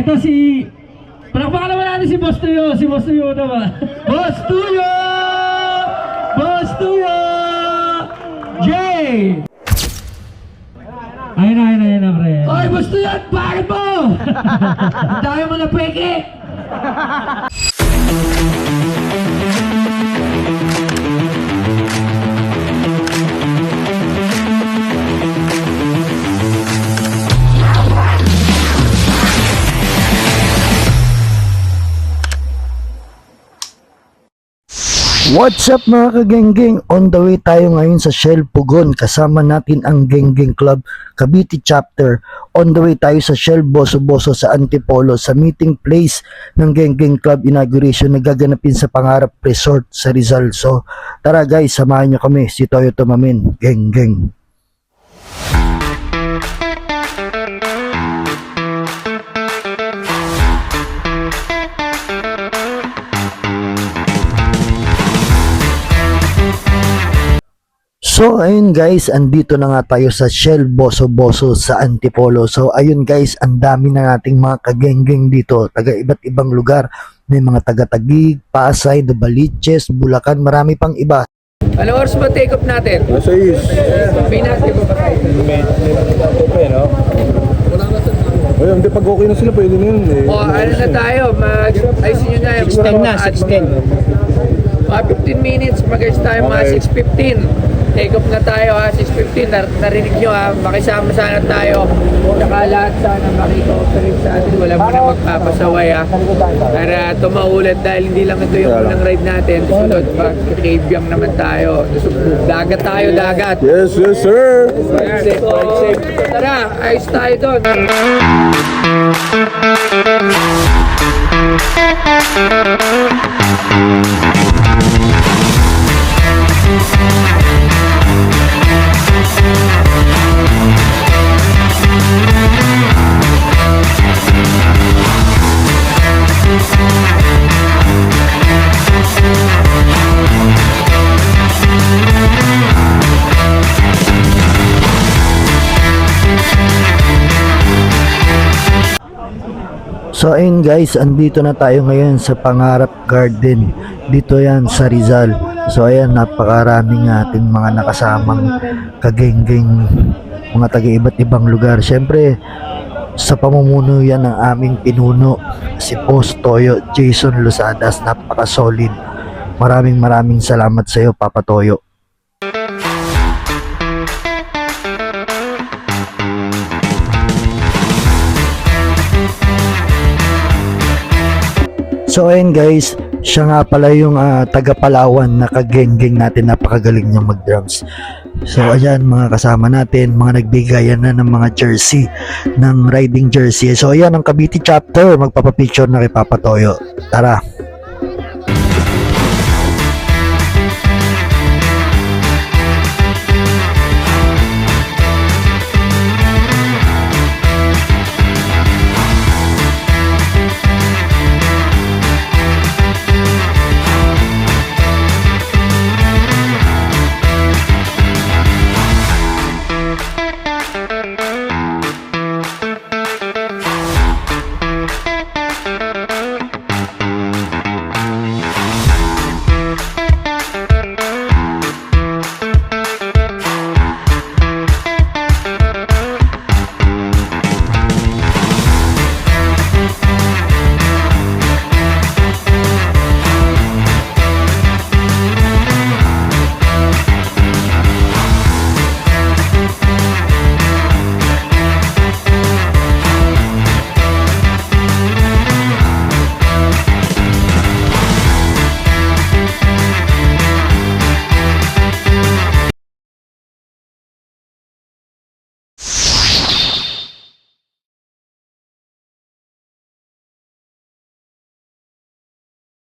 Ito si... Palakpakan naman natin si Boss Tuyo. Si Boss Tuyo na ba? Boss Tuyo! Boss Tuyo! Jay! Ayun na, pre. Oy, Boss Tuyo! Bakit mo? Ang dami mo na peke! What's up mga kagenggeng? On the way tayo ngayon sa Shell Pugon. Kasama natin ang Genggeng Club Cavite Chapter. On the way tayo sa Shell Boso-Boso sa Antipolo sa meeting place ng Genggeng Club inauguration na gaganapin sa Pangarap Resort sa Rizal. So tara guys, samahan nyo kami. Si Toyo Tumamin, Genggeng. So ayun guys, andito na nga tayo sa Shell Boso-Boso sa Antipolo. So ayun guys, ang dami na nating mga kagenggeng dito, taga iba't ibang lugar. May mga taga-Taguig, Pasay, Novaliches, Bulacan, marami pang iba. Ano oras ba take off natin? Nasa is. Pinati ko ba kayo? No? Ay, hindi pag okay na sila, pwede na yun eh. O ano na tayo, ayusin nyo na yung 6:10 na, 6:10. 15 minutes, mag-ayos tayo mga 6:15. Take off na tayo ha, 6:15. Narinig nyo ha, makisama sana tayo. Tsaka lahat sana makikooperate sa atin. Wala mo na magpapasaway ha. Para tumaulit dahil hindi lang ito yung unang ride natin. Sunod pa, Cavegang naman tayo. Dagat tayo, dagat. Yes, yes sir! Ride safe. Tara, ayos tayo doon. So ayun guys, andito na tayo ngayon sa Pangarap Garden. Dito yan sa Rizal. So ayan, napakaraming ating mga nakasamang kagenggeng, mga taga iba't ibang lugar. Syempre, sa pamumuno yan ng aming pinuno, si Boss Toyo, Jason Losadas. Napaka-solid. Maraming salamat sa iyo, Papa Toyo. So ayun guys, siya nga pala yung taga Palawan na kagenggeng natin, napakagaling niyang mag-drums. So ayan, mga kasama natin, mga nagbigayan na ng mga jersey, ng riding jersey. So ayan, ang Cavite chapter, magpapapicture na kay Papa Toyo. Tara!